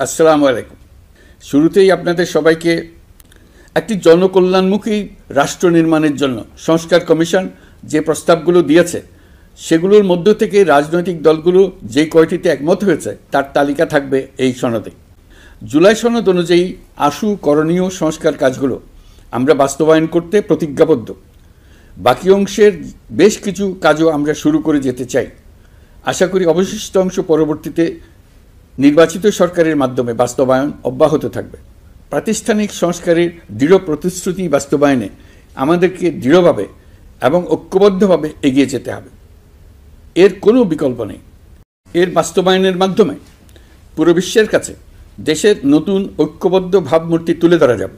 আসসালামু আলাইকুম। শুরুতেই আপনাদের সবাইকে একটি জনকল্যাণমুখী রাষ্ট্র নির্মাণের জন্য সংস্কার কমিশন যে প্রস্তাবগুলো দিয়েছে সেগুলোর মধ্য থেকে রাজনৈতিক দলগুলো যে কয়টিতে একমত হয়েছে তার তালিকা থাকবে এই সনদে। জুলাই সনদ অনুযায়ী আশু করণীয় সংস্কার কাজগুলো আমরা বাস্তবায়ন করতে প্রতিজ্ঞাবদ্ধ। বাকি অংশের বেশ কিছু কাজও আমরা শুরু করে যেতে চাই। আশা করি অবশিষ্ট অংশ পরবর্তীতে নির্বাচিত সরকারের মাধ্যমে বাস্তবায়ন অব্যাহত থাকবে। প্রাতিষ্ঠানিক সংস্কারের দৃঢ় প্রতিশ্রুতি বাস্তবায়নে আমাদেরকে দৃঢ়ভাবে এবং ঐক্যবদ্ধভাবে এগিয়ে যেতে হবে। এর কোনো বিকল্প নেই। এর বাস্তবায়নের মাধ্যমে পুরো বিশ্বের কাছে দেশের নতুন ঐক্যবদ্ধ ভাবমূর্তি তুলে ধরা যাবে।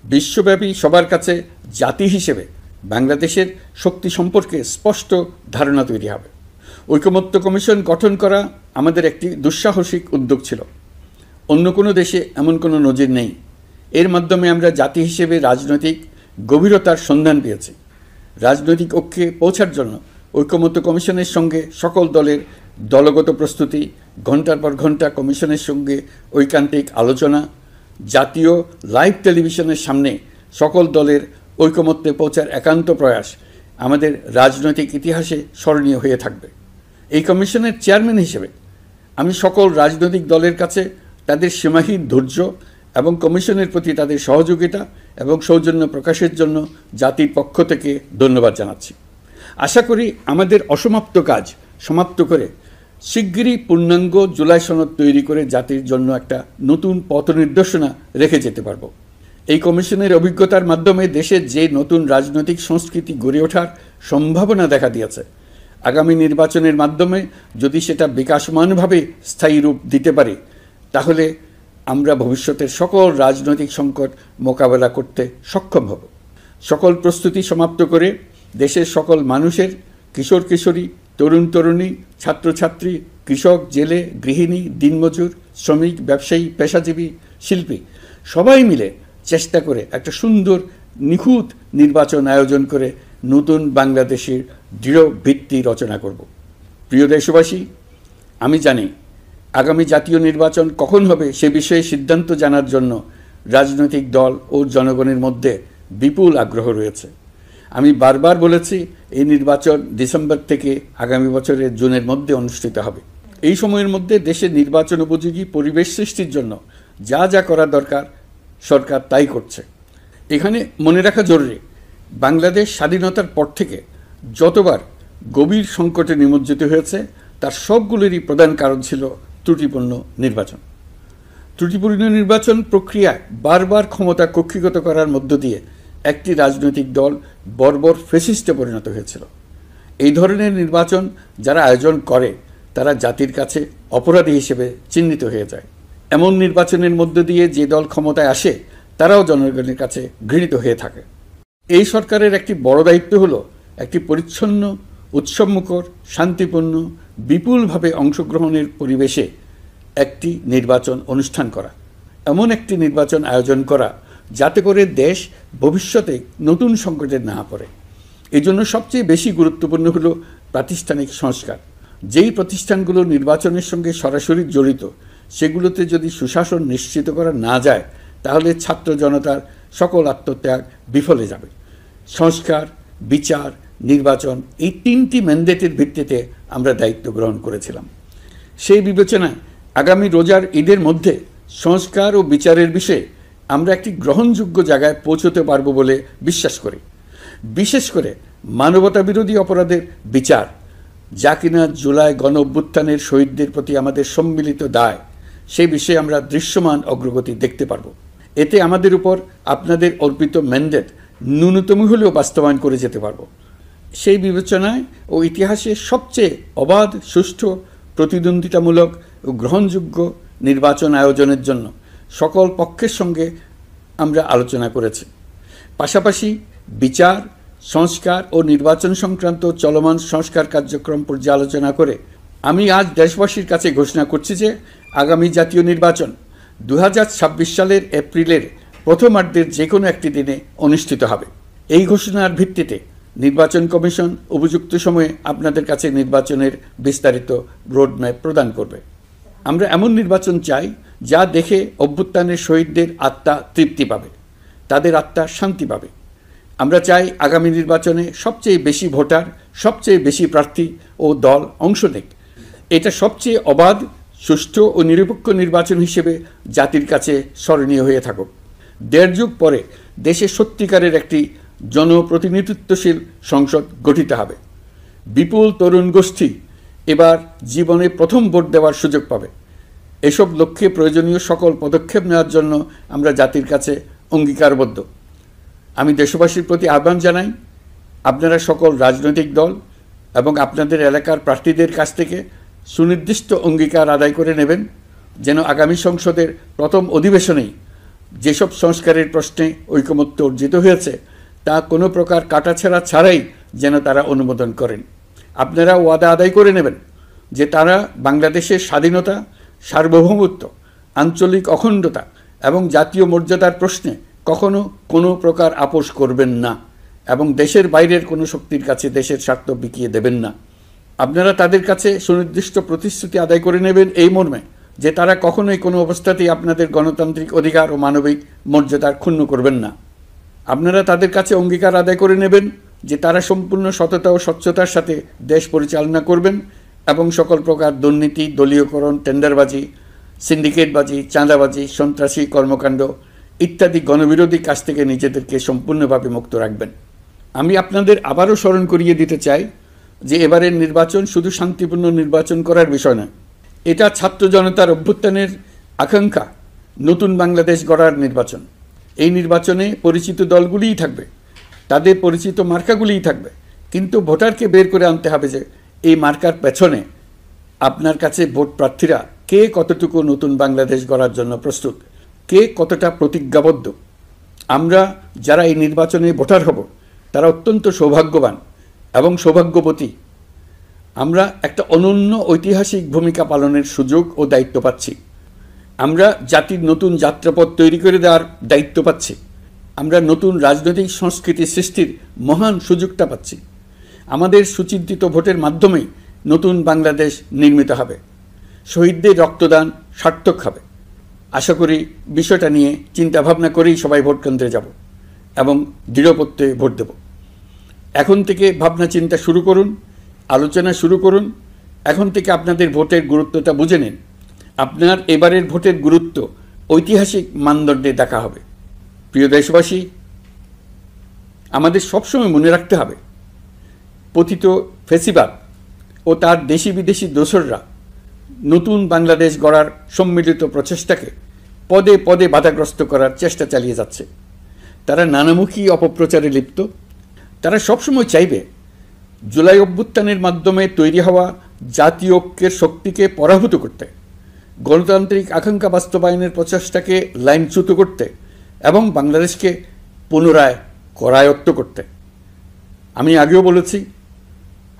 বিশ্বব্যাপী সবার কাছে জাতি হিসেবে বাংলাদেশের শক্তি সম্পর্কে স্পষ্ট ধারণা তৈরি হবে। ঐকমত্য কমিশন গঠন করা আমাদের একটি দুঃসাহসিক উদ্যোগ ছিল। অন্য কোনো দেশে এমন কোনো নজির নেই। এর মাধ্যমে আমরা জাতি হিসেবে রাজনৈতিক গভীরতার সন্ধান পেয়েছি। রাজনৈতিক ঐক্যে পৌঁছার জন্য ঐকমত্য কমিশনের সঙ্গে সকল দলের দলগত প্রস্তুতি, ঘণ্টার পর ঘণ্টা কমিশনের সঙ্গে ঐকান্তিক আলোচনা, জাতীয় লাইভ টেলিভিশনের সামনে সকল দলের ঐকমত্যে পৌঁছার একান্ত প্রয়াস আমাদের রাজনৈতিক ইতিহাসে স্মরণীয় হয়ে থাকবে। এই কমিশনের চেয়ারম্যান হিসেবে আমি সকল রাজনৈতিক দলের কাছে তাদের সীমাহীন ধৈর্য এবং কমিশনের প্রতি তাদের সহযোগিতা এবং সৌজন্য প্রকাশের জন্য জাতির পক্ষ থেকে ধন্যবাদ জানাচ্ছি। আশা করি আমাদের অসমাপ্ত কাজ সমাপ্ত করে শিগগিরই পূর্ণাঙ্গ জুলাই সনদ তৈরি করে জাতির জন্য একটা নতুন পথ নির্দেশনা রেখে যেতে পারব। এই কমিশনের অভিজ্ঞতার মাধ্যমে দেশের যে নতুন রাজনৈতিক সংস্কৃতি গড়ে ওঠার সম্ভাবনা দেখা দিয়েছে, আগামী নির্বাচনের মাধ্যমে যদি সেটা বিকাশমানভাবে স্থায়ী রূপ দিতে পারে তাহলে আমরা ভবিষ্যতের সকল রাজনৈতিক সংকট মোকাবেলা করতে সক্ষম হব। সকল প্রস্তুতি সমাপ্ত করে দেশের সকল মানুষের, কিশোর কিশোরী, তরুণ তরুণী, ছাত্রছাত্রী, কৃষক, জেলে, গৃহিণী, দিনমজুর, শ্রমিক, ব্যবসায়ী, পেশাজীবী, শিল্পী সবাই মিলে চেষ্টা করে একটা সুন্দর নিখুঁত নির্বাচন আয়োজন করে নতুন বাংলাদেশের দৃঢ় ভিত্তি রচনা করব। প্রিয় দেশবাসী, আমি জানি আগামী জাতীয় নির্বাচন কখন হবে সে বিষয়ে সিদ্ধান্ত জানার জন্য রাজনৈতিক দল ও জনগণের মধ্যে বিপুল আগ্রহ রয়েছে। আমি বারবার বলেছি এই নির্বাচন ডিসেম্বর থেকে আগামী বছরের জুনের মধ্যে অনুষ্ঠিত হবে। এই সময়ের মধ্যে দেশের নির্বাচন উপযোগী পরিবেশ সৃষ্টির জন্য যা যা করা দরকার সরকার তাই করছে। এখানে মনে রাখা জরুরি, বাংলাদেশ স্বাধীনতার পর থেকে যতবার গভীর সংকটে নিমজ্জিত হয়েছে তার সবগুলোরই প্রধান কারণ ছিল ত্রুটিপূর্ণ নির্বাচন। ত্রুটিপূর্ণ নির্বাচন প্রক্রিয়ায় বারবার ক্ষমতা কক্ষিগত করার মধ্য দিয়ে একটি রাজনৈতিক দল বর্বর ফ্যাসিস্টে পরিণত হয়েছিল। এই ধরনের নির্বাচন যারা আয়োজন করে তারা জাতির কাছে অপরাধী হিসেবে চিহ্নিত হয়ে যায়। এমন নির্বাচনের মধ্য দিয়ে যে দল ক্ষমতায় আসে তারাও জনগণের কাছে ঘৃণিত হয়ে থাকে। এই সরকারের একটি বড় দায়িত্ব হলো একটি পরিচ্ছন্ন, উৎসবমুখর, শান্তিপূর্ণ, বিপুলভাবে অংশগ্রহণের পরিবেশে একটি নির্বাচন অনুষ্ঠান করা, এমন একটি নির্বাচন আয়োজন করা যাতে করে দেশ ভবিষ্যতে নতুন সংকটে না পড়ে। এই জন্য সবচেয়ে বেশি গুরুত্বপূর্ণ হলো প্রাতিষ্ঠানিক সংস্কার। যেই প্রতিষ্ঠানগুলো নির্বাচনের সঙ্গে সরাসরি জড়িত সেগুলোতে যদি সুশাসন নিশ্চিত করা না যায় তাহলে ছাত্র জনতার সকল আত্মত্যাগ বিফলে যাবে। সংস্কার, বিচার, নির্বাচন এই তিনটি ম্যান্ডেটের ভিত্তিতে আমরা দায়িত্ব গ্রহণ করেছিলাম। সেই বিবেচনায় আগামী রোজার ঈদের মধ্যে সংস্কার ও বিচারের বিষয়ে আমরা একটি গ্রহণযোগ্য জায়গায় পৌঁছতে পারব বলে বিশ্বাস করি। বিশেষ করে মানবতা বিরোধী অপরাধের বিচার, যা কিনা জুলাই গণ অভ্যুত্থানের শহীদদের প্রতি আমাদের সম্মিলিত দায়, সেই বিষয়ে আমরা দৃশ্যমান অগ্রগতি দেখতে পারব। এতে আমাদের উপর আপনাদের অর্পিত ম্যান্ডেট ন্যূনতম হলেও বাস্তবায়ন করে যেতে পারব। সেই বিবেচনায় ও ইতিহাসে সবচেয়ে অবাধ, সুষ্ঠু, প্রতিদ্বন্দ্বিতামূলক ও গ্রহণযোগ্য নির্বাচন আয়োজনের জন্য সকল পক্ষের সঙ্গে আমরা আলোচনা করেছি। পাশাপাশি বিচার, সংস্কার ও নির্বাচন সংক্রান্ত চলমান সংস্কার কার্যক্রম পর্যালোচনা করে আমি আজ দেশবাসীর কাছে ঘোষণা করছি যে আগামী জাতীয় নির্বাচন 2026 সালের এপ্রিলের প্রথমার্ধের যে কোনো একটি দিনে অনুষ্ঠিত হবে। এই ঘোষণার ভিত্তিতে নির্বাচন কমিশন উপযুক্ত সময়ে আপনাদের কাছে নির্বাচনের বিস্তারিত রোডম্যাপ প্রদান করবে। আমরা এমন নির্বাচন চাই যা দেখে অভ্যুত্থানের শহীদদের আত্মা তৃপ্তি পাবে, তাদের আত্মা শান্তি পাবে। আমরা চাই আগামী নির্বাচনে সবচেয়ে বেশি ভোটার, সবচেয়ে বেশি প্রার্থী ও দল অংশ নেক। এটা সবচেয়ে অবাধ, সুষ্ঠু ও নিরপেক্ষ নির্বাচন হিসেবে জাতির কাছে স্মরণীয় হয়ে থাকুক। ১.৫ যুগ পরে দেশে সত্যিকারের একটি জনপ্রতিনিধিত্বশীল সংসদ গঠিত হবে। বিপুল তরুণ গোষ্ঠী এবার জীবনে প্রথম ভোট দেওয়ার সুযোগ পাবে। এসব লক্ষ্যে প্রয়োজনীয় সকল পদক্ষেপ নেওয়ার জন্য আমরা জাতির কাছে অঙ্গীকারবদ্ধ। আমি দেশবাসীর প্রতি আহ্বান জানাই, আপনারা সকল রাজনৈতিক দল এবং আপনাদের এলাকার প্রার্থীদের কাছ থেকে সুনির্দিষ্ট অঙ্গীকার আদায় করে নেবেন, যেন আগামী সংসদের প্রথম অধিবেশনেই যেসব সংস্কারের প্রশ্নে ঐকমত্য অর্জিত হয়েছে তা কোনো প্রকার কাটাছেঁড়া ছাড়াই যেন তারা অনুমোদন করেন। আপনারা ওয়াদা আদায় করে নেবেন যে তারা বাংলাদেশের স্বাধীনতা, সার্বভৌমত্ব, আঞ্চলিক অখণ্ডতা এবং জাতীয় মর্যাদার প্রশ্নে কখনো কোনো প্রকার আপোষ করবেন না এবং দেশের বাইরের কোনো শক্তির কাছে দেশের স্বার্থ বিকিয়ে দেবেন না। আপনারা তাদের কাছে সুনির্দিষ্ট প্রতিশ্রুতি আদায় করে নেবেন এই মর্মে যে তারা কখনোই কোনো অবস্থাতেই আপনাদের গণতান্ত্রিক অধিকার ও মানবিক মর্যাদার ক্ষুণ্ণ করবেন না। আপনারা তাদের কাছে অঙ্গীকার আদায় করে নেবেন যে তারা সম্পূর্ণ সততা ও স্বচ্ছতার সাথে দেশ পরিচালনা করবেন এবং সকল প্রকার দুর্নীতি, দলীয়করণ, টেন্ডারবাজি, সিন্ডিকেটবাজি, চাঁদাবাজি, সন্ত্রাসী কর্মকাণ্ড ইত্যাদি গণবিরোধী কাজ থেকে নিজেদেরকে সম্পূর্ণভাবে মুক্ত রাখবেন। আমি আপনাদের আবারও স্মরণ করিয়ে দিতে চাই যে এবারের নির্বাচন শুধু শান্তিপূর্ণ নির্বাচন করার বিষয় নয়, এটা ছাত্র জনতার অভ্যুত্থানের আকাঙ্ক্ষা নতুন বাংলাদেশ গড়ার নির্বাচন। এই নির্বাচনে পরিচিত দলগুলিই থাকবে, তাদের পরিচিত মার্কাগুলিই থাকবে, কিন্তু ভোটারকে বের করে আনতে হবে যে এই মার্কার পেছনে আপনার কাছে ভোট প্রার্থীরা কে কতটুকু নতুন বাংলাদেশ গড়ার জন্য প্রস্তুত, কে কতটা প্রতিজ্ঞাবদ্ধ। আমরা যারা এই নির্বাচনে ভোটার হব তারা অত্যন্ত সৌভাগ্যবান এবং সৌভাগ্যবতী। আমরা একটা অনন্য ঐতিহাসিক ভূমিকা পালনের সুযোগ ও দায়িত্ব পাচ্ছি। আমরা জাতির নতুন যাত্রাপথ তৈরি করে দেওয়ার দায়িত্ব পাচ্ছি। আমরা নতুন রাজনৈতিক সংস্কৃতি সৃষ্টির মহান সুযোগটা পাচ্ছি। আমাদের সুচিন্তিত ভোটের মাধ্যমেই নতুন বাংলাদেশ নির্মিত হবে। শহীদদের রক্তদান সার্থক হবে। আশা করি বিষয়টা নিয়ে চিন্তাভাবনা করেই সবাই ভোট কেন্দ্রে যাব এবং দৃঢ়প্রত্যয়ে ভোট দেব। এখন থেকে ভাবনা চিন্তা শুরু করুন, আলোচনা শুরু করুন। এখন থেকে আপনাদের ভোটের গুরুত্বটা বুঝে নিন। আপনার এবারের ভোটের গুরুত্ব ঐতিহাসিক মানদণ্ডে দেখা হবে। প্রিয় দেশবাসী, আমাদের সবসময় মনে রাখতে হবে পতিত ফ্যাসিবাদ ও তার দেশি বিদেশি দোসররা নতুন বাংলাদেশ গড়ার সম্মিলিত প্রচেষ্টাকে পদে পদে বাধাগ্রস্ত করার চেষ্টা চালিয়ে যাচ্ছে। তারা নানামুখী অপপ্রচারে লিপ্ত। তারা সবসময় চাইবে জুলাই অভ্যুত্থানের মাধ্যমে তৈরি হওয়া জাতীয় ঐক্যের শক্তিকে পরাভূত করতে, গণতান্ত্রিক আকাঙ্ক্ষা বাস্তবায়নের প্রচেষ্টাকে লাইনচ্যুত করতে এবং বাংলাদেশকে পুনরায় করায়ত্ত করতে। আমি আগেও বলেছি,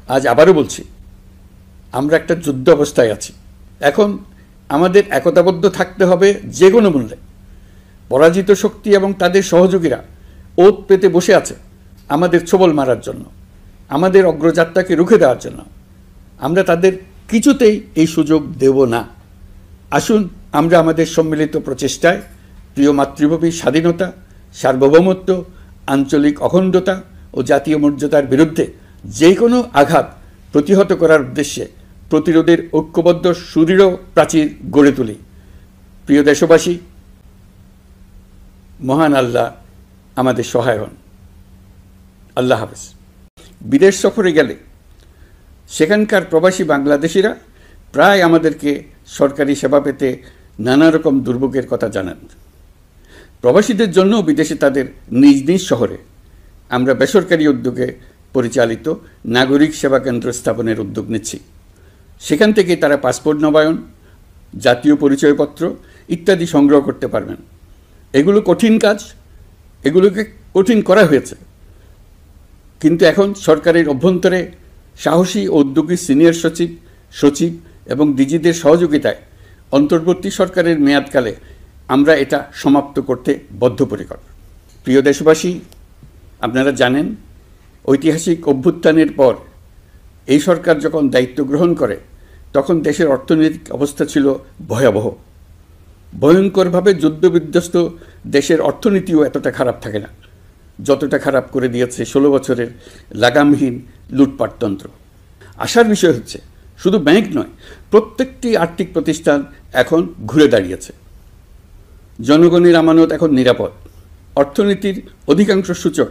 আজ আবারও বলছি, আমরা একটা যুদ্ধ অবস্থায় আছি। এখন আমাদের একতাবদ্ধ থাকতে হবে যে কোনো মূল্যে। পরাজিত শক্তি এবং তাদের সহযোগীরা ওত পেতে বসে আছে আমাদের ছোবল মারার জন্য, আমাদের অগ্রযাত্রাকে রুখে দেওয়ার জন্য। আমরা তাদের কিছুতেই এই সুযোগ দেব না। আসুন আমরা আমাদের সম্মিলিত প্রচেষ্টায় প্রিয় মাতৃভূমির স্বাধীনতা, সার্বভৌমত্ব, আঞ্চলিক অখণ্ডতা ও জাতীয় মর্যাদার বিরুদ্ধে যে কোনো আঘাত প্রতিহত করার উদ্দেশ্যে প্রতিরোধের ঐক্যবদ্ধ সুদৃঢ় প্রাচীর গড়ে তুলি। প্রিয় দেশবাসী, মহান আল্লাহ আমাদের সহায় হন। আল্লাহ হাফেজ। বিদেশ সফরে গেলে সেখানকার প্রবাসী বাংলাদেশিরা প্রায় আমাদেরকে সরকারি সেবা পেতে নানা রকম দুর্ভোগের কথা জানান। প্রবাসীদের জন্য বিদেশে তাদের নিজ নিজ শহরে আমরা বেসরকারি উদ্যোগে পরিচালিত নাগরিক সেবা কেন্দ্র স্থাপনের উদ্যোগ নিচ্ছি। সেখান থেকে তারা পাসপোর্ট নবায়ন, জাতীয় পরিচয়পত্র ইত্যাদি সংগ্রহ করতে পারবেন। এগুলো কঠিন কাজ, এগুলোকে কঠিন করা হয়েছে, কিন্তু এখন সরকারের অভ্যন্তরে সাহসী ও উদ্যোগী সিনিয়র সচিব এবং ডিজিদের সহযোগিতায় অন্তর্বর্তী সরকারের মেয়াদকালে আমরা এটা সমাপ্ত করতে বদ্ধপরিকর। প্রিয় দেশবাসী, আপনারা জানেন ঐতিহাসিক অভ্যুত্থানের পর এই সরকার যখন দায়িত্ব গ্রহণ করে তখন দেশের অর্থনৈতিক অবস্থা ছিল ভয়াবহ। ভয়ঙ্করভাবে যুদ্ধবিধ্বস্ত দেশের অর্থনীতিও এতটা খারাপ থাকে না যতটা খারাপ করে দিয়েছে 16 বছরের লাগামহীন লুটপাটতন্ত্র। আশার বিষয় হচ্ছে শুধু ব্যাংক নয়, প্রত্যেকটি আর্থিক প্রতিষ্ঠান এখন ঘুরে দাঁড়িয়েছে। জনগণের আমানত এখন নিরাপদ। অর্থনীতির অধিকাংশ সূচক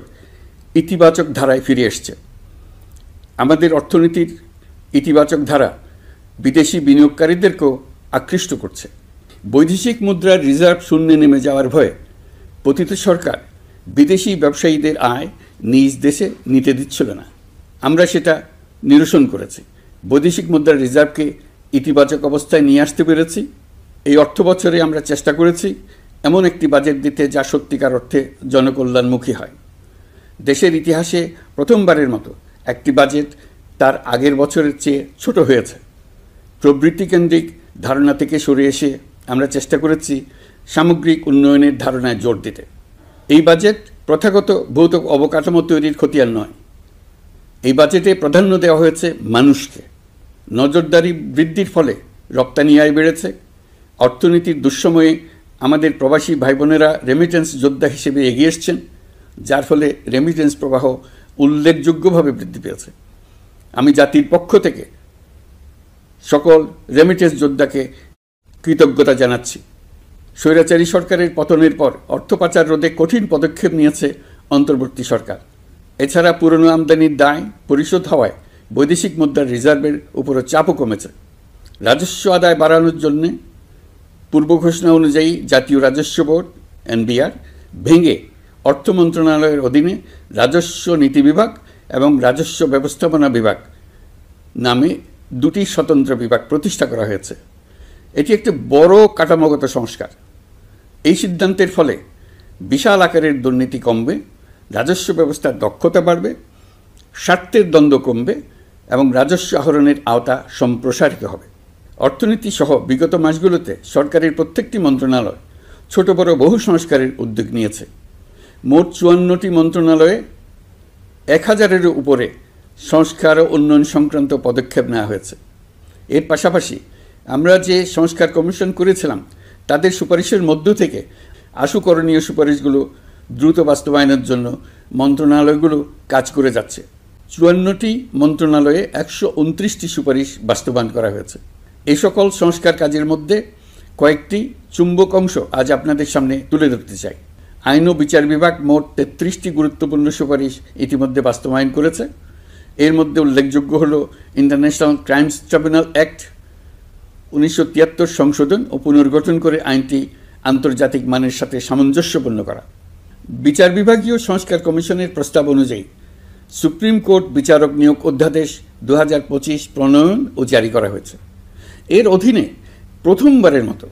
ইতিবাচক ধারায় ফিরে এসছে। আমাদের অর্থনীতির ইতিবাচক ধারা বিদেশি বিনিয়োগকারীদেরকেও আকৃষ্ট করছে। বৈদেশিক মুদ্রার রিজার্ভ শূন্যে নেমে যাওয়ার ভয়ে পতিত সরকার বিদেশি ব্যবসায়ীদের আয় নিজ দেশে নিতে দিচ্ছিল না। আমরা সেটা নিরসন করেছি। বৈদেশিক মুদ্রার রিজার্ভকে ইতিবাচক অবস্থায় নিয়ে আসতে পেরেছি। এই অর্থ বছরে আমরা চেষ্টা করেছি এমন একটি বাজেট দিতে যা সত্যিকার অর্থে জনকল্যাণমুখী হয়। দেশের ইতিহাসে প্রথমবারের মতো একটি বাজেট তার আগের বছরের চেয়ে ছোট হয়েছে। প্রবৃত্তিকেন্দ্রিক ধারণা থেকে সরে এসে আমরা চেষ্টা করেছি সামগ্রিক উন্নয়নের ধারণায় জোর দিতে। এই বাজেট প্রথাগত ভৌত অবকাঠামো তৈরির খতিয়ান নয়। এই বাজেটে প্রাধান্য দেওয়া হয়েছে মানুষকে। নজরদারি বৃদ্ধির ফলে রপ্তানি আয় বেড়েছে। অর্থনীতির দুঃসময়ে আমাদের প্রবাসী ভাই বোনেরা রেমিটেন্স যোদ্ধা হিসেবে এগিয়ে এসছেন, যার ফলে রেমিটেন্স প্রবাহ উল্লেখযোগ্যভাবে বৃদ্ধি পেয়েছে। আমি জাতির পক্ষ থেকে সকল রেমিটেন্স যোদ্ধাকে কৃতজ্ঞতা জানাচ্ছি। স্বৈরাচারী সরকারের পতনের পর অর্থ পাচার রোধে কঠিন পদক্ষেপ নিয়েছে অন্তর্বর্তী সরকার। এছাড়া পুরনো আমদানির দায় পরিশোধ হওয়ায় বৈদেশিক মুদ্রার রিজার্ভের উপরও চাপও কমেছে। রাজস্ব আদায় বাড়ানোর জন্য পূর্ব ঘোষণা অনুযায়ী জাতীয় রাজস্ব বোর্ড এনবিআর ভেঙে অর্থ মন্ত্রণালয়ের অধীনে রাজস্ব নীতি বিভাগ এবং রাজস্ব ব্যবস্থাপনা বিভাগ নামে দুটি স্বতন্ত্র বিভাগ প্রতিষ্ঠা করা হয়েছে। এটি একটি বড় কাঠামোগত সংস্কার। এই সিদ্ধান্তের ফলে বিশাল আকারের দুর্নীতি কমবে, রাজস্ব ব্যবস্থার দক্ষতা বাড়বে, স্বার্থের দ্বন্দ্ব কমবে এবং রাজস্ব আহরণের আওতা সম্প্রসারিত হবে। অর্থনীতি সহ বিগত মাসগুলোতে সরকারের প্রত্যেকটি মন্ত্রণালয় ছোট বড় বহু সংস্কারের উদ্যোগ নিয়েছে। মোট 54টি মন্ত্রণালয়ে 1000-এরও উপরে সংস্কার ও উন্নয়ন সংক্রান্ত পদক্ষেপ নেওয়া হয়েছে। এর পাশাপাশি আমরা যে সংস্কার কমিশন করেছিলাম তাদের সুপারিশের মধ্য থেকে আশু করণীয় সুপারিশগুলো দ্রুত বাস্তবায়নের জন্য মন্ত্রণালয়গুলো কাজ করে যাচ্ছে। 54টি মন্ত্রণালয়ে 129টি সুপারিশ বাস্তবায়ন করা হয়েছে। এই সকল সংস্কার কাজের মধ্যে কয়েকটি চুম্বক অংশ আজ আপনাদের সামনে তুলে ধরতে চাই। আইন ও বিচার বিভাগ মোট 33টি গুরুত্বপূর্ণ সুপারিশ ইতিমধ্যে বাস্তবায়ন করেছে। এর মধ্যে উল্লেখযোগ্য হল ইন্টারন্যাশনাল ক্রাইমস ট্রাইব্যুনাল অ্যাক্ট 1973 সংশোধন ও পুনর্গঠন করে আইনটি আন্তর্জাতিক মানের সাথে সামঞ্জস্যপূর্ণ করা। বিচার বিভাগীয় সংস্কার কমিশনের প্রস্তাব অনুযায়ী সুপ্রিম কোর্ট বিচারক নিয়োগ অধ্যাদেশ 2025 প্রণয়ন ও জারি করা হয়েছে। এর অধীনে প্রথমবারের মতো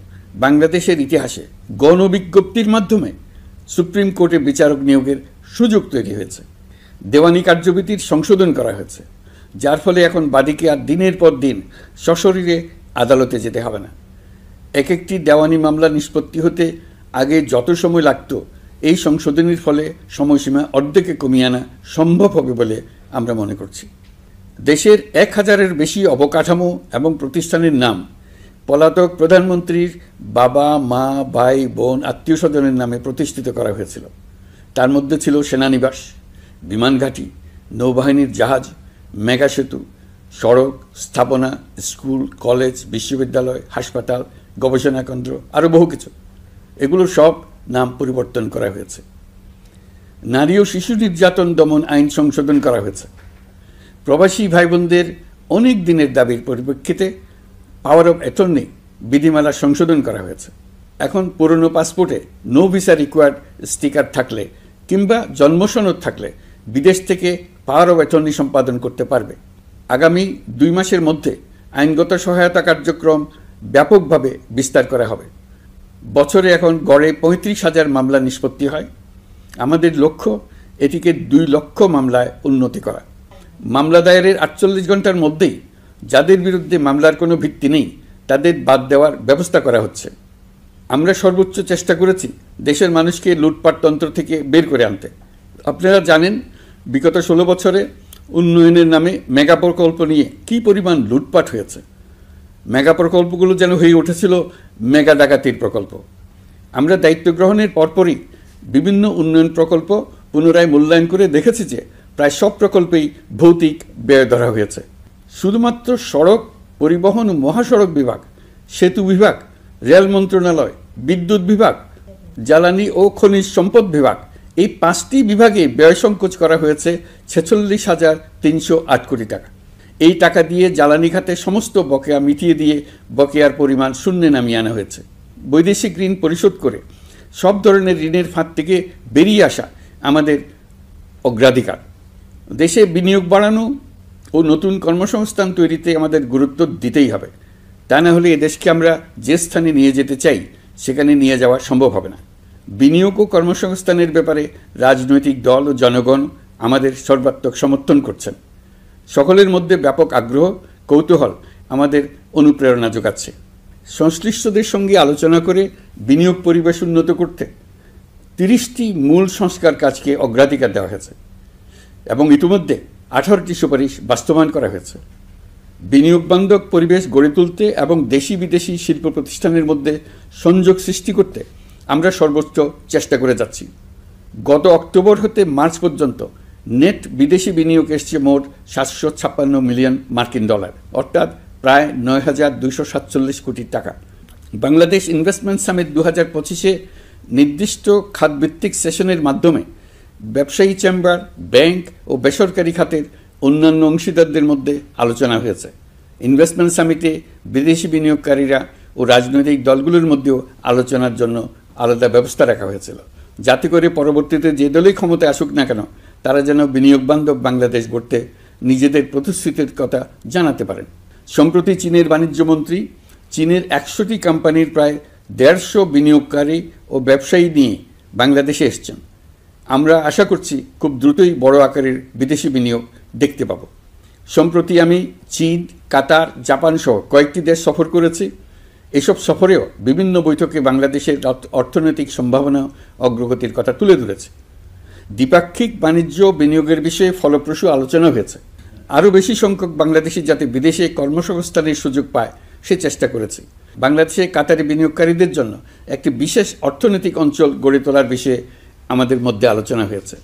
বাংলাদেশের ইতিহাসে গণবিজ্ঞপ্তির মাধ্যমে সুপ্রিম কোর্টে বিচারক নিয়োগের সুযোগ তৈরি হয়েছে। দেওয়ানি কার্যবিধির সংশোধন করা হয়েছে, যার ফলে এখন বাদীকে আর দিনের পর দিন সশরীরে আদালতে যেতে হবে না। এক একটি দেওয়ানি মামলা নিষ্পত্তি হতে আগে যত সময় লাগত, এই সংশোধনীর ফলে সময়সীমা অর্ধেকে কমিয়ে আনা সম্ভব হবে বলে আমরা মনে করছি। দেশের 1000-এর বেশি অবকাঠামো এবং প্রতিষ্ঠানের নাম পলাতক প্রধানমন্ত্রীর বাবা, মা, ভাই, বোন, আত্মীয় স্বজনের নামে প্রতিষ্ঠিত করা হয়েছিল। তার মধ্যে ছিল সেনানিবাস, বিমান ঘাঁটি, নৌবাহিনীর জাহাজ, মেগা সেতু, সড়ক, স্থাপনা, স্কুল, কলেজ, বিশ্ববিদ্যালয়, হাসপাতাল, গবেষণা কেন্দ্র, আরও বহু কিছু। এগুলোর সব নাম পরিবর্তন করা হয়েছে। নারী ও শিশু নির্যাতন দমন আইন সংশোধন করা হয়েছে। প্রবাসী ভাই বোনদের অনেক দিনের দাবির পরিপ্রেক্ষিতে পাওয়ার অফ অ্যাটর্নি বিধিমালা সংশোধন করা হয়েছে। এখন পুরনো পাসপোর্টে নো ভিসা রিকোয়ার্ড স্টিকার থাকলে কিংবা জন্মসনদ থাকলে বিদেশ থেকে পাওয়ার অফ অ্যাটর্নি সম্পাদন করতে পারবে। আগামী 2 মাসের মধ্যে আইনগত সহায়তা কার্যক্রম ব্যাপকভাবে বিস্তার করা হবে। বছরে এখন গড়ে 35,000 মামলা নিষ্পত্তি হয়। আমাদের লক্ষ্য এটিকে 2 লক্ষ মামলায় উন্নতি করা। মামলা দায়েরের 48 ঘন্টার মধ্যেই যাদের বিরুদ্ধে মামলার কোনো ভিত্তি নেই তাদের বাদ দেওয়ার ব্যবস্থা করা হচ্ছে। আমরা সর্বোচ্চ চেষ্টা করেছি দেশের মানুষকে লুটপাটতন্ত্র থেকে বের করে আনতে। আপনারা জানেন বিগত 16 বছরে উন্নয়নের নামে মেগা প্রকল্প নিয়ে কী পরিমাণ লুটপাট হয়েছে। মেগা প্রকল্পগুলো যেন হয়ে উঠেছিল মেগা ডাকাতির প্রকল্প। আমরা দায়িত্ব গ্রহণের পরপরই বিভিন্ন উন্নয়ন প্রকল্প পুনরায় মূল্যায়ন করে দেখেছি যে প্রায় সব প্রকল্পেই ভৌতিক ব্যয় ধরা হয়েছে। শুধুমাত্র সড়ক পরিবহন ও মহাসড়ক বিভাগ, সেতু বিভাগ, রেল মন্ত্রণালয়, বিদ্যুৎ বিভাগ, জ্বালানি ও খনিজ সম্পদ বিভাগ, এই 5টি বিভাগে ব্যয় সংকোচ করা হয়েছে 46,308 কোটি টাকা। এই টাকা দিয়ে জ্বালানি খাতে সমস্ত বকেয়া মিটিয়ে দিয়ে বকেয়ার পরিমাণ শূন্যে নামিয়ে আনা হয়েছে। বৈদেশিক ঋণ পরিশোধ করে সব ধরনের ঋণের ফাঁদ থেকে বেরিয়ে আসা আমাদের অগ্রাধিকার। দেশে বিনিয়োগ বাড়ানো ও নতুন কর্মসংস্থান তৈরিতে আমাদের গুরুত্ব দিতেই হবে। তা না হলে এদেশকে আমরা যে স্থানে নিয়ে যেতে চাই সেখানে নিয়ে যাওয়া সম্ভব হবে না। বিনিয়োগ ও কর্মসংস্থানের ব্যাপারে রাজনৈতিক দল ও জনগণ আমাদের সর্বাত্মক সমর্থন করছেন। সকলের মধ্যে ব্যাপক আগ্রহ, কৌতূহল আমাদের অনুপ্রেরণা যোগাচ্ছে। সংশ্লিষ্টদের সঙ্গে আলোচনা করে বিনিয়োগ পরিবেশ উন্নত করতে 30টি মূল সংস্কার কাজকে অগ্রাধিকার দেওয়া হয়েছে এবং ইতিমধ্যে 18টি সুপারিশ বাস্তবায়ন করা হয়েছে। বিনিয়োগ বান্ধব পরিবেশ গড়ে তুলতে এবং দেশি বিদেশি শিল্প প্রতিষ্ঠানের মধ্যে সংযোগ সৃষ্টি করতে আমরা সর্বোচ্চ চেষ্টা করে যাচ্ছি। গত অক্টোবর হতে মার্চ পর্যন্ত নেট বিদেশি বিনিয়োগ এসছে মোট 756 মিলিয়ন মার্কিন ডলার, অর্থাৎ প্রায় 9,247 কোটি টাকা। বাংলাদেশ ইনভেস্টমেন্ট সামিট 2025-এ নির্দিষ্ট খাতভিত্তিক সেশনের মাধ্যমে ব্যবসায়ী চেম্বার, ব্যাংক ও বেসরকারি খাতের অন্যান্য অংশীদারদের মধ্যে আলোচনা হয়েছে। ইনভেস্টমেন্ট সামিটে বিদেশি বিনিয়োগকারীরা ও রাজনৈতিক দলগুলোর মধ্যেও আলোচনার জন্য আলাদা ব্যবস্থা রাখা হয়েছিল, যাতে করে পরবর্তীতে যে দলই ক্ষমতায় আসুক না কেন তারা যেন বিনিয়োগ বান্ধব বাংলাদেশ গড়তে নিজেদের প্রতিশ্রুতির কথা জানাতে পারেন। সম্প্রতি চীনের বাণিজ্যমন্ত্রী চীনের 100টি কোম্পানির প্রায় 150 বিনিয়োগকারী ও ব্যবসায়ী নিয়ে বাংলাদেশে এসছেন। আমরা আশা করছি খুব দ্রুতই বড় আকারের বিদেশি বিনিয়োগ দেখতে পাব। সম্প্রতি আমি চীন, কাতার, জাপান সহ কয়েকটি দেশ সফর করেছি। এসব সফরেও বিভিন্ন বৈঠকে বাংলাদেশের অর্থনৈতিক সম্ভাবনা অগ্রগতির কথা তুলে ধরেছে। দ্বিপাক্ষিক বাণিজ্য বিনিয়োগের বিষয়ে ফলপ্রসূ আলোচনা হয়েছে। আরও বেশি সংখ্যক বাংলাদেশি যাতে বিদেশে কর্মসংস্থানের সুযোগ পায় সে চেষ্টা করেছি। বাংলাদেশে কাতারি বিনিয়োগকারীদের জন্য একটি বিশেষ অর্থনৈতিক অঞ্চল গড়ে তোলার বিষয়ে আমাদের মধ্যে আলোচনা হয়েছে।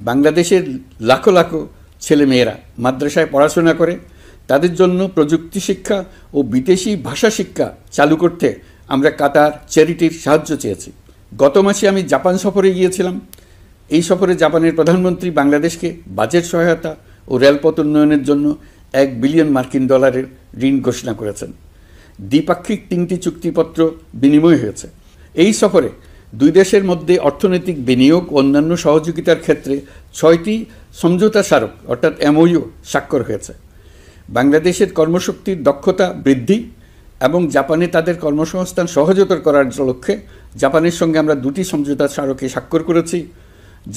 বাংলাদেশের লাখো লাখো ছেলেমেয়েরা মাদ্রাসায় পড়াশোনা করে, তাদের জন্য প্রযুক্তি শিক্ষা ও বিদেশি ভাষা শিক্ষা চালু করতে আমরা কাতার চ্যারিটির সাহায্য চেয়েছি। গত মাসে আমি জাপান সফরে গিয়েছিলাম। এই সফরে জাপানের প্রধানমন্ত্রী বাংলাদেশকে বাজেট সহায়তা ও রেলপথ উন্নয়নের জন্য $1 বিলিয়ন মার্কিন ডলারের ঋণ ঘোষণা করেছেন। দ্বিপাক্ষিক 3টি চুক্তিপত্র বিনিময় হয়েছে। এই সফরে দুই দেশের মধ্যে অর্থনৈতিক বিনিয়োগ ও অন্যান্য সহযোগিতার ক্ষেত্রে 6টি সমঝোতা স্মারক অর্থাৎ MOU স্বাক্ষর হয়েছে। বাংলাদেশের কর্মশক্তির দক্ষতা বৃদ্ধি এবং জাপানে তাদের কর্মসংস্থান সহজতর করার লক্ষ্যে জাপানের সঙ্গে আমরা 2টি সমঝোতা স্মারকে স্বাক্ষর করেছি।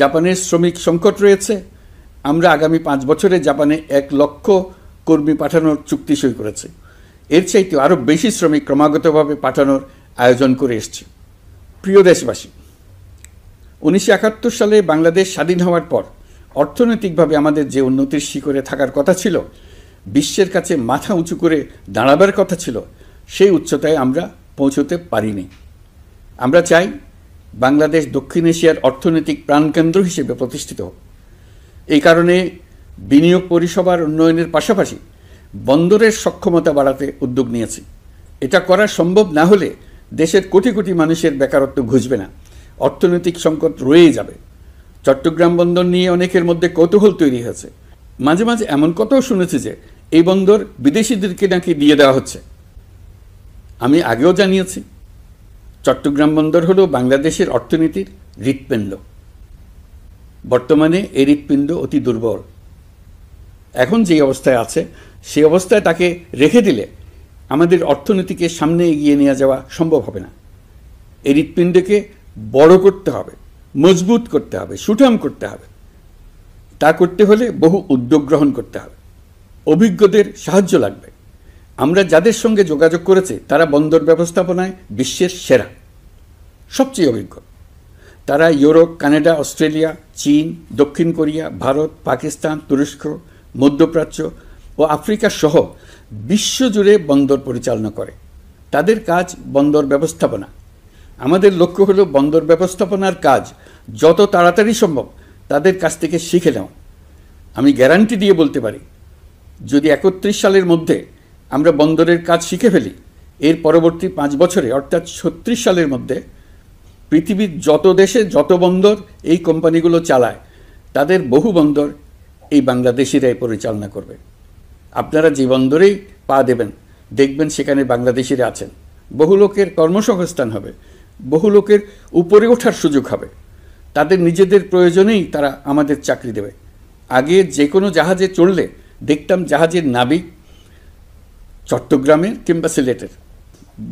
জাপানের শ্রমিক সংকট রয়েছে। আমরা আগামী 5 বছরে জাপানে 1 লক্ষ কর্মী পাঠানোর চুক্তি সই করেছি। এর চাইতে আরও বেশি শ্রমিক ক্রমাগতভাবে পাঠানোর আয়োজন করে এসেছি। প্রিয় দেশবাসী, 1971 সালে বাংলাদেশ স্বাধীন হওয়ার পর অর্থনৈতিকভাবে আমাদের যে উন্নতির শিখরে থাকার কথা ছিল, বিশ্বের কাছে মাথা উঁচু করে দাঁড়াবার কথা ছিল, সেই উচ্চতায় আমরা পৌঁছতে পারিনি। আমরা চাই বাংলাদেশ দক্ষিণ এশিয়ার অর্থনৈতিক প্রাণকেন্দ্র হিসেবে প্রতিষ্ঠিত হোক। এই কারণে বিনিয়োগ পরিষেবার উন্নয়নের পাশাপাশি বন্দরের সক্ষমতা বাড়াতে উদ্যোগ নিয়েছি। এটা করা সম্ভব না হলে দেশের কোটি কোটি মানুষের বেকারত্ব ঘুচবে না, অর্থনৈতিক সংকট রয়েই যাবে। চট্টগ্রাম বন্দর নিয়ে অনেকের মধ্যে কৌতূহল তৈরি হয়েছে। মাঝে মাঝে এমন কথাও শুনেছি যে এই বন্দর বিদেশিদেরকে নাকি দিয়ে দেওয়া হচ্ছে। আমি আগেও জানিয়েছি, চট্টগ্রাম বন্দর হলো বাংলাদেশের অর্থনীতির হৃৎপিণ্ড। বর্তমানে এই হৃৎপিণ্ড অতি দুর্বল। এখন যে অবস্থায় আছে সেই অবস্থায় তাকে রেখে দিলে আমাদের অর্থনীতিকে সামনে এগিয়ে নিয়ে যাওয়া সম্ভব হবে না। এই হৃৎপিণ্ডকে বড় করতে হবে, মজবুত করতে হবে, সুঠাম করতে হবে। তা করতে হলে বহু উদ্যোগ গ্রহণ করতে হবে, অভিজ্ঞদের সাহায্য লাগবে। আমরা যাদের সঙ্গে যোগাযোগ করেছি তারা বন্দর ব্যবস্থাপনায় বিশ্বের সেরা, সবচেয়ে অভিজ্ঞ। তারা ইউরোপ, কানাডা, অস্ট্রেলিয়া, চীন, দক্ষিণ কোরিয়া, ভারত, পাকিস্তান, তুরস্ক, মধ্যপ্রাচ্য ও আফ্রিকা সহ বিশ্বজুড়ে বন্দর পরিচালনা করে। তাদের কাজ বন্দর ব্যবস্থাপনা। আমাদের লক্ষ্য হলো বন্দর ব্যবস্থাপনার কাজ যত তাড়াতাড়ি সম্ভব তাদের কাছ থেকে শিখে নেওয়া। আমি গ্যারান্টি দিয়ে বলতে পারি, যদি 31 সালের মধ্যে আমরা বন্দরের কাজ শিখে ফেলি, এর পরবর্তী 5 বছরে অর্থাৎ 36 সালের মধ্যে পৃথিবীর যত দেশে যত বন্দর এই কোম্পানিগুলো চালায়, তাদের বহু বন্দর এই বাংলাদেশিরাই পরিচালনা করবে। আপনারা যে বন্দরেই পা দেবেন, দেখবেন সেখানে বাংলাদেশিরা আছেন। বহু লোকের কর্মসংস্থান হবে, বহু লোকের উপরে ওঠার সুযোগ হবে। তাদের নিজেদের প্রয়োজনেই তারা আমাদের চাকরি দেবে। আগে যে কোনো জাহাজে চড়লে দেখতাম জাহাজের নাবিক চট্টগ্রামের কিংবা সিলেটের।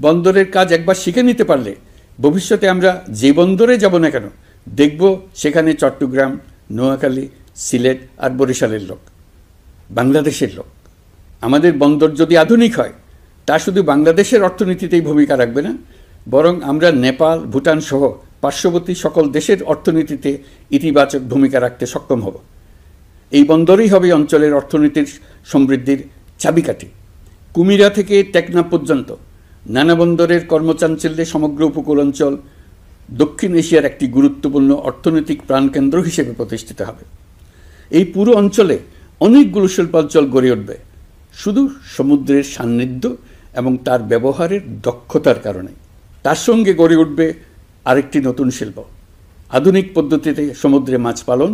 বন্দরের কাজ একবার শিখে নিতে পারলে ভবিষ্যতে আমরা যে বন্দরে যাব না কেন, দেখব সেখানে চট্টগ্রাম, নোয়াখালী, সিলেট আর বরিশালের লোক, বাংলাদেশের লোক। আমাদের বন্দর যদি আধুনিক হয়, তা শুধু বাংলাদেশের অর্থনীতিতেই ভূমিকা রাখবে না, বরং আমরা নেপাল, ভুটান সহ পার্শ্ববর্তী সকল দেশের অর্থনীতিতে ইতিবাচক ভূমিকা রাখতে সক্ষম হব। এই বন্দরই হবে অঞ্চলের অর্থনীতির সমৃদ্ধির চাবিকাঠি। কুমিরা থেকে টেকনাফ পর্যন্ত নানা বন্দরের কর্মচাঞ্চল্যে সমগ্র উপকূল অঞ্চল দক্ষিণ এশিয়ার একটি গুরুত্বপূর্ণ অর্থনৈতিক প্রাণকেন্দ্র হিসেবে প্রতিষ্ঠিত হবে। এই পুরো অঞ্চলে অনেকগুলো শিল্পাঞ্চল গড়ে উঠবে শুধু সমুদ্রের সান্নিধ্য এবং তার ব্যবহারের দক্ষতার কারণে। তার সঙ্গে গড়ে উঠবে আরেকটি নতুন শিল্প, আধুনিক পদ্ধতিতে সমুদ্রে মাছ পালন,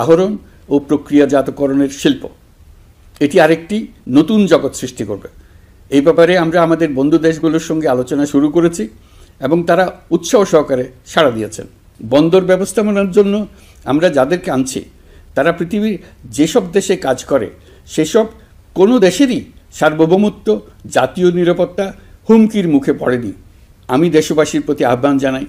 আহরণ ও প্রক্রিয়াজাতকরণের শিল্প। এটি আরেকটি নতুন জগৎ সৃষ্টি করবে। এই ব্যাপারে আমরা আমাদের বন্ধু দেশগুলোর সঙ্গে আলোচনা শুরু করেছি এবং তারা উৎসাহ সহকারে সাড়া দিয়েছেন। বন্দর ব্যবস্থাপনার জন্য আমরা যাদেরকে আনছি, তারা পৃথিবীর যেসব দেশে কাজ করে সেসব কোনো দেশেরই সার্বভৌমত্ব, জাতীয় নিরাপত্তা হুমকির মুখে পড়েনি। আমি দেশবাসীর প্রতি আহ্বান জানাই,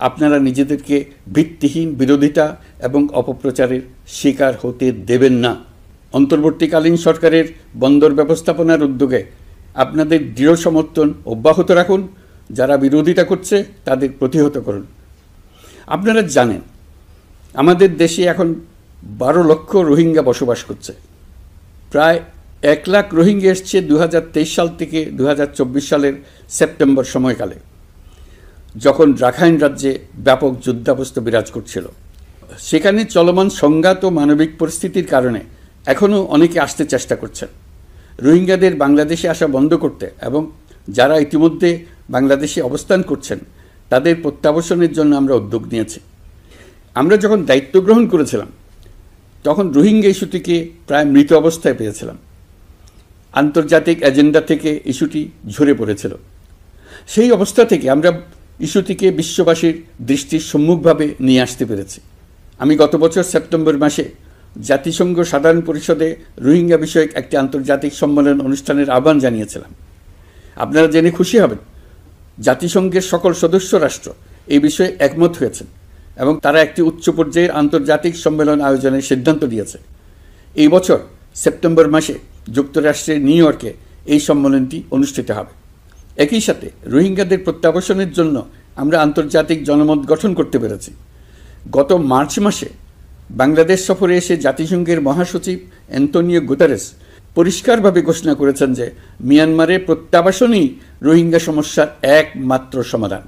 আপনারা নিজেদেরকে ভিত্তিহীন বিরোধিতা এবং অপপ্রচারের শিকার হতে দেবেন না। অন্তর্বর্তীকালীন সরকারের বন্দর ব্যবস্থাপনার উদ্যোগে আপনাদের দৃঢ় সমর্থন অব্যাহত রাখুন। যারা বিরোধিতা করছে তাদের প্রতিহত করুন। আপনারা জানেন, আমাদের দেশে এখন 12 লক্ষ রোহিঙ্গা বসবাস করছে। প্রায় 1 লাখ রোহিঙ্গা এসছে 2023 সাল থেকে 2024 সালের সেপ্টেম্বর সময়কালে, যখন রাখাইন রাজ্যে ব্যাপক যুদ্ধাবস্থা বিরাজ করছিল। সেখানে চলমান সংঘাত ও মানবিক পরিস্থিতির কারণে এখনও অনেকে আসতে চেষ্টা করছেন। রোহিঙ্গাদের বাংলাদেশে আসা বন্ধ করতে এবং যারা ইতিমধ্যে বাংলাদেশে অবস্থান করছেন তাদের প্রত্যাবাসনের জন্য আমরা উদ্যোগ নিয়েছি। আমরা যখন দায়িত্ব গ্রহণ করেছিলাম তখন রোহিঙ্গা ইস্যুটিকে প্রায় মৃত অবস্থায় পেয়েছিলাম। আন্তর্জাতিক এজেন্ডা থেকে ইস্যুটি ঝরে পড়েছিল। সেই অবস্থা থেকে আমরা ইস্যুটিকে বিশ্ববাসীর দৃষ্টির সম্মুখভাবে নিয়ে আসতে পেরেছি। আমি গত বছর সেপ্টেম্বর মাসে জাতিসংঘ সাধারণ পরিষদে রোহিঙ্গা বিষয়ক একটি আন্তর্জাতিক সম্মেলন অনুষ্ঠানের আহ্বান জানিয়েছিলাম। আপনারা জেনে খুশি হবেন, জাতিসংঘের সকল সদস্য রাষ্ট্র এই বিষয়ে একমত হয়েছেন এবং তারা একটি উচ্চ পর্যায়ের আন্তর্জাতিক সম্মেলন আয়োজনের সিদ্ধান্ত নিয়েছে। এই বছর সেপ্টেম্বর মাসে যুক্তরাষ্ট্রের নিউ ইয়র্কে এই সম্মেলনটি অনুষ্ঠিত হবে। একই সাথে রোহিঙ্গাদের প্রত্যাবাসনের জন্য আমরা আন্তর্জাতিক জনমত গঠন করতে পেরেছি। গত মার্চ মাসে বাংলাদেশ সফরে এসে জাতিসংঘের মহাসচিব অ্যান্তোনিও গুতেরেস পরিষ্কারভাবে ঘোষণা করেছেন যে মিয়ানমারের প্রত্যাবাসনই রোহিঙ্গা সমস্যার একমাত্র সমাধান।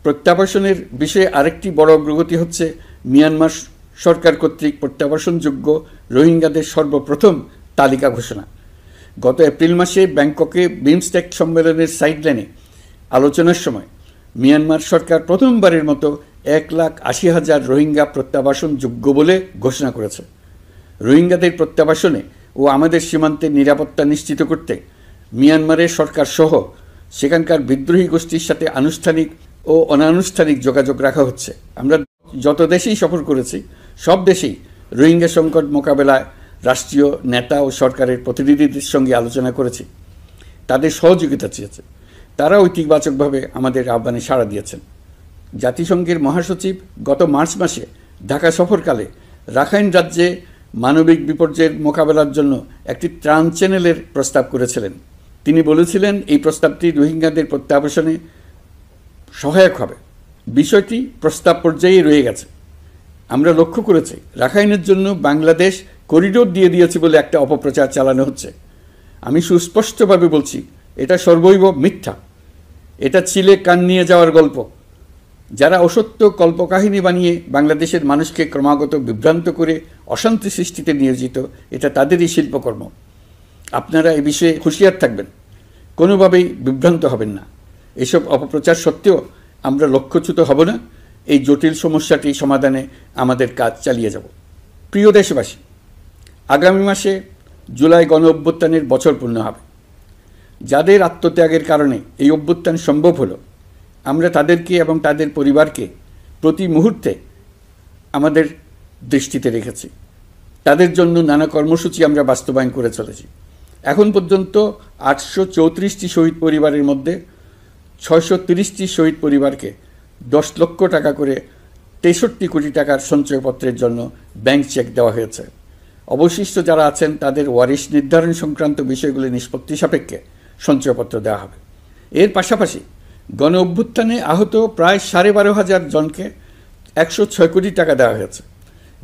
প্রত্যাবাসনের বিষয়ে আরেকটি বড় অগ্রগতি হচ্ছে মিয়ানমার সরকার কর্তৃক প্রত্যাবাসনযোগ্য রোহিঙ্গাদের সর্বপ্রথম তালিকা ঘোষণা। গত এপ্রিল মাসে ব্যাংককে বিমস্টেক সম্মেলনের সাইডলাইনে আলোচনার সময় মিয়ানমার সরকার প্রথমবারের মতো 1,80,000 রোহিঙ্গা প্রত্যাবাসনযোগ্য বলে ঘোষণা করেছে। রোহিঙ্গাদের প্রত্যাবাসনে ও আমাদের সীমান্তের নিরাপত্তা নিশ্চিত করতে মিয়ানমারের সরকার সহ সেখানকার বিদ্রোহী গোষ্ঠীর সাথে আনুষ্ঠানিক ও অনানুষ্ঠানিক যোগাযোগ রাখা হচ্ছে। আমরা যত দেশেই সফর করেছি সব দেশেই রোহিঙ্গা সংকট মোকাবেলায় রাষ্ট্রীয় নেতা ও সরকারের প্রতিনিধিদের সঙ্গে আলোচনা করেছি, তাদের সহযোগিতা চেয়েছে। তারা ইতিবাচকভাবে আমাদের আহ্বানে সাড়া দিয়েছেন। জাতিসংঘের মহাসচিব গত মার্চ মাসে ঢাকা সফরকালে রাখাইন রাজ্যে মানবিক বিপর্যয়ের মোকাবেলার জন্য একটি ত্রাণ চ্যানেলের প্রস্তাব করেছিলেন। তিনি বলেছিলেন এই প্রস্তাবটি রোহিঙ্গাদের প্রত্যাবাসনে সহায়ক হবে। বিষয়টি প্রস্তাব পর্যায়ে রয়ে গেছে। আমরা লক্ষ্য করেছি রাখাইনের জন্য বাংলাদেশ করিডোর দিয়ে দিয়েছে বলে একটা অপপ্রচার চালানো হচ্ছে। আমি সুস্পষ্টভাবে বলছি, এটা সর্বৈব মিথ্যা। এটা ছিলে কান নিয়ে যাওয়ার গল্প। যারা অসত্য কল্পকাহিনী বানিয়ে বাংলাদেশের মানুষকে ক্রমাগত বিভ্রান্ত করে অশান্তি সৃষ্টিতে নিয়োজিত, এটা তাদেরই শিল্পকর্ম। আপনারা এ বিষয়ে হুঁশিয়ার থাকবেন, কোনোভাবেই বিভ্রান্ত হবেন না। এসব অপপ্রচার সত্ত্বেও আমরা লক্ষ্যচ্যুত হব না। এই জটিল সমস্যাটি সমাধানে আমাদের কাজ চালিয়ে যাব। প্রিয় দেশবাসী, আগামী মাসে জুলাই গণ অভ্যুত্থানের বছর পূর্ণ হবে। যাদের আত্মত্যাগের কারণে এই অভ্যুত্থান সম্ভব হলো, আমরা তাদেরকে এবং তাদের পরিবারকে প্রতি মুহূর্তে আমাদের দৃষ্টিতে রেখেছি। তাদের জন্য নানা কর্মসূচি আমরা বাস্তবায়ন করে চলেছি। এখন পর্যন্ত 834টি শহীদ পরিবারের মধ্যে 630টি শহীদ পরিবারকে 10 লক্ষ টাকা করে 63 কোটি টাকার সঞ্চয়পত্রের জন্য ব্যাংক চেক দেওয়া হয়েছে। অবশিষ্ট যারা আছেন তাদের ওয়ারিশ নির্ধারণ সংক্রান্ত বিষয়গুলি নিষ্পত্তি সাপেক্ষে সঞ্চয়পত্র দেওয়া হবে। এর পাশাপাশি গণ অভ্যুত্থানে আহত প্রায় 12,500 জনকে 106 কোটি টাকা দেওয়া হয়েছে।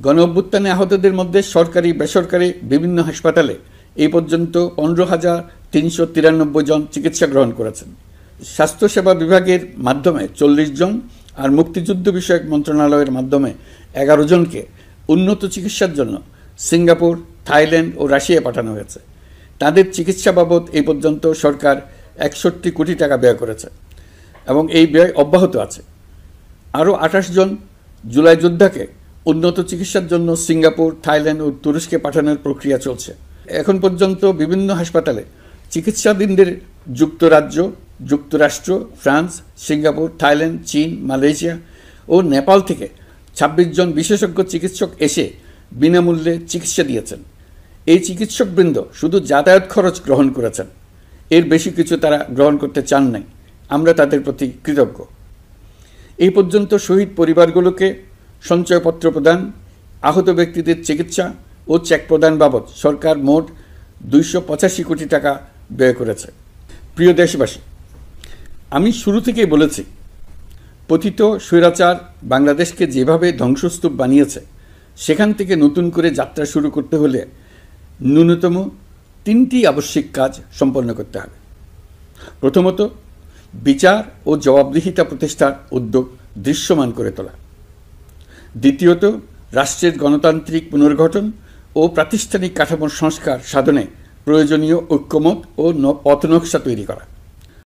গণ অভ্যুত্থানে আহতদের মধ্যে সরকারি বেসরকারি বিভিন্ন হাসপাতালে এই পর্যন্ত 15,393 জন চিকিৎসা গ্রহণ করেছেন। স্বাস্থ্যসেবা বিভাগের মাধ্যমে 40 জন আর মুক্তিযুদ্ধ বিষয়ক মন্ত্রণালয়ের মাধ্যমে 11 জনকে উন্নত চিকিৎসার জন্য সিঙ্গাপুর, থাইল্যান্ড ও রাশিয়া পাঠানো হয়েছে। তাদের চিকিৎসা বাবদ এই পর্যন্ত সরকার 61 কোটি টাকা ব্যয় করেছে এবং এই ব্যয় অব্যাহত আছে। আরও 28 জন জুলাই যোদ্ধাকে উন্নত চিকিৎসার জন্য সিঙ্গাপুর, থাইল্যান্ড ও তুরস্কে পাঠানোর প্রক্রিয়া চলছে। এখন পর্যন্ত বিভিন্ন হাসপাতালে চিকিৎসাধীনদের যুক্তরাজ্য, যুক্তরাষ্ট্র, ফ্রান্স, সিঙ্গাপুর, থাইল্যান্ড, চীন, মালয়েশিয়া ও নেপাল থেকে 26 জন বিশেষজ্ঞ চিকিৎসক এসে বিনামূল্যে চিকিৎসা দিয়েছেন। এই চিকিৎসকবৃন্দ শুধু যাতায়াত খরচ গ্রহণ করেছেন, এর বেশি কিছু তারা গ্রহণ করতে চান নাই। আমরা তাদের প্রতি কৃতজ্ঞ। এই পর্যন্ত শহীদ পরিবারগুলোকে সঞ্চয়পত্র প্রদান, আহত ব্যক্তিদের চিকিৎসা ও চেক প্রদান বাবদ সরকার মোট 285 কোটি টাকা ব্যয় করেছে। প্রিয় দেশবাসী, আমি শুরু থেকেই বলেছি, পতিত স্বৈরাচার বাংলাদেশকে যেভাবে ধ্বংসস্তূপ বানিয়েছে, সেখান থেকে নতুন করে যাত্রা শুরু করতে হলে ন্যূনতম 3টি আবশ্যিক কাজ সম্পন্ন করতে হবে। প্রথমত, বিচার ও জবাবদিহিতা প্রতিষ্ঠার উদ্যোগ দৃশ্যমান করে তোলা। দ্বিতীয়ত, রাষ্ট্রের গণতান্ত্রিক পুনর্গঠন ও প্রাতিষ্ঠানিক কাঠামোর সংস্কার সাধনে প্রয়োজনীয় ঐক্যমত ও পথনকশা তৈরি করা।